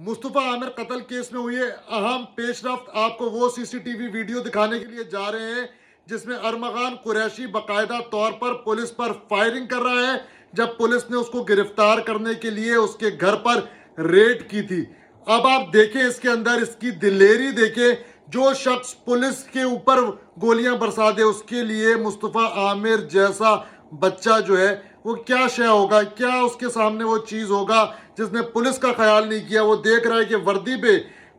मुस्तफ़ा आमिर कत्ल केस में हुई अहम पेशरफ्त आपको वो सीसीटीवी वीडियो दिखाने के लिए जा रहे हैं जिसमें अरमगान कुरैशी बाकायदा तौर पर पुलिस पर फायरिंग कर रहा है जब पुलिस ने उसको गिरफ्तार करने के लिए उसके घर पर रेड की थी। अब आप देखें इसके अंदर इसकी दिलेरी देखें। जो शख्स पुलिस के ऊपर गोलियां बरसा दे उसके लिए मुस्तफ़ा आमिर जैसा बच्चा जो है वो क्या शय होगा, क्या उसके सामने वो चीज होगा जिसने पुलिस का ख्याल नहीं किया। वो देख रहा है कि वर्दी पे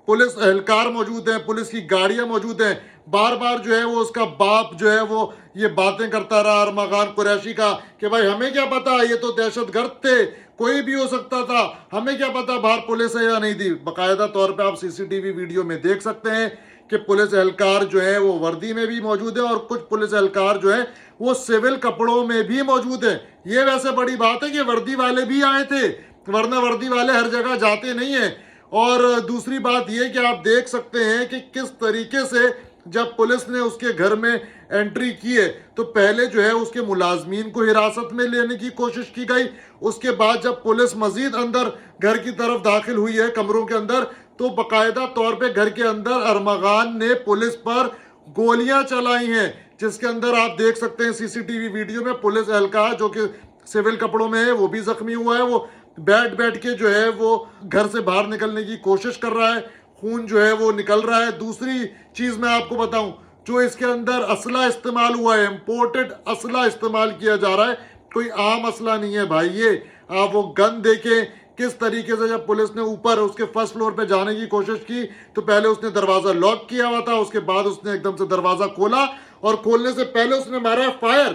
पुलिस एहलकार मौजूद हैं, पुलिस की गाड़ियां मौजूद हैं। बार बार जो है वो उसका बाप जो है वो ये बातें करता रहा अरमगान कुरैशी का कि भाई हमें क्या पता, ये तो दहशतगर्द थे, कोई भी हो सकता था, हमें क्या पता बाहर पुलिस है या नहीं थी। बाकायदा तौर पे आप सीसीटीवी वीडियो में देख सकते हैं कि पुलिस एहलकार जो है वो वर्दी में भी मौजूद है और कुछ पुलिस एहलकार जो है वो सिविल कपड़ों में भी मौजूद है। ये वैसे बड़ी बात है कि वर्दी वाले भी आए थे, वरना वर्दी वाले हर जगह जाते नहीं है। और दूसरी बात यह कि आप देख सकते हैं कि किस तरीके से जब पुलिस ने उसके घर में एंट्री की है तो पहले जो है उसके मुलाजमीन को हिरासत में लेने की कोशिश की गई। उसके बाद जब पुलिस मजीद अंदर घर की तरफ दाखिल हुई है कमरों के अंदर तो बाकायदा तौर पे घर के अंदर अरमगान ने पुलिस पर गोलियां चलाई हैं, जिसके अंदर आप देख सकते हैं सीसीटीवी वीडियो में पुलिस एहलकार जो कि सिविल कपड़ों में है वो भी जख्मी हुआ है। वो बैठ बैठ के जो है वो घर से बाहर निकलने की कोशिश कर रहा है, खून जो है वो निकल रहा है। दूसरी चीज मैं आपको बताऊं, जो इसके अंदर असला इस्तेमाल हुआ है, इंपोर्टेड असला इस्तेमाल किया जा रहा है, कोई आम असला नहीं है भाई। ये आप वो गन देखें किस तरीके से जब पुलिस ने ऊपर उसके फर्स्ट फ्लोर पे जाने की कोशिश की तो पहले उसने दरवाजा लॉक किया हुआ था, उसके बाद उसने एकदम से दरवाजा खोला और खोलने से पहले उसने मारा फायर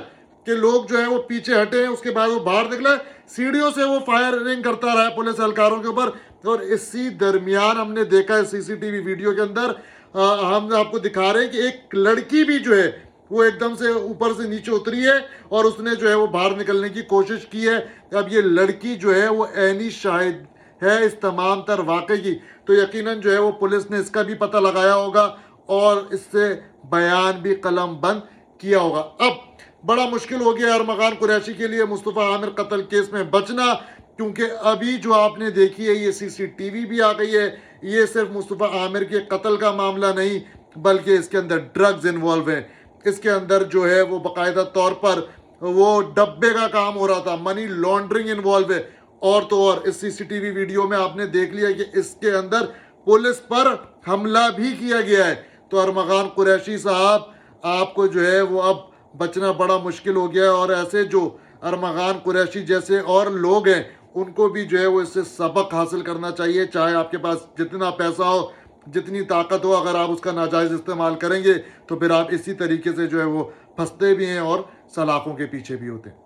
कि लोग जो है वो पीछे हटे हैं। उसके बाद वो बाहर निकले, सीढ़ियों से वो फायरिंग करता रहा पुलिस एहलकारों के ऊपर। और इसी दरमियान हमने देखा है सीसीटीवी वीडियो के अंदर हम आपको दिखा रहे हैं कि एक लड़की भी जो है वो एकदम से ऊपर से नीचे उतरी है और उसने जो है वो बाहर निकलने की कोशिश की है। अब ये लड़की जो है वो ऐनी शाहिद है इस तमाम तर वाकई की, तो यकीनन जो है वो पुलिस ने इसका भी पता लगाया होगा और इससे बयान भी कलम बंद किया होगा। अब बड़ा मुश्किल हो गया अरमगान कुरैशी के लिए मुस्तफ़ा आमिर कत्ल केस में बचना, क्योंकि अभी जो आपने देखी है ये सीसीटीवी भी आ गई है। ये सिर्फ मुस्तफ़ा आमिर के कत्ल का मामला नहीं बल्कि इसके अंदर ड्रग्स इन्वॉल्व है। इसके अंदर जो है वो बाकायदा तौर पर वो डब्बे का काम हो रहा था, मनी लॉन्ड्रिंग इन्वॉल्व है। और तो और इस सीसीटीवी वीडियो में आपने देख लिया कि इसके अंदर पुलिस पर हमला भी किया गया है। तो अरमगान कुरैशी साहब आपको जो है वो अब बचना बड़ा मुश्किल हो गया है और ऐसे जो अरमगान कुरैशी जैसे और लोग हैं उनको भी जो है वो इससे सबक हासिल करना चाहिए। चाहे आपके पास जितना पैसा हो, जितनी ताकत हो, अगर आप उसका नाजायज इस्तेमाल करेंगे तो फिर आप इसी तरीके से जो है वो फंसते भी हैं और सलाखों के पीछे भी होते हैं।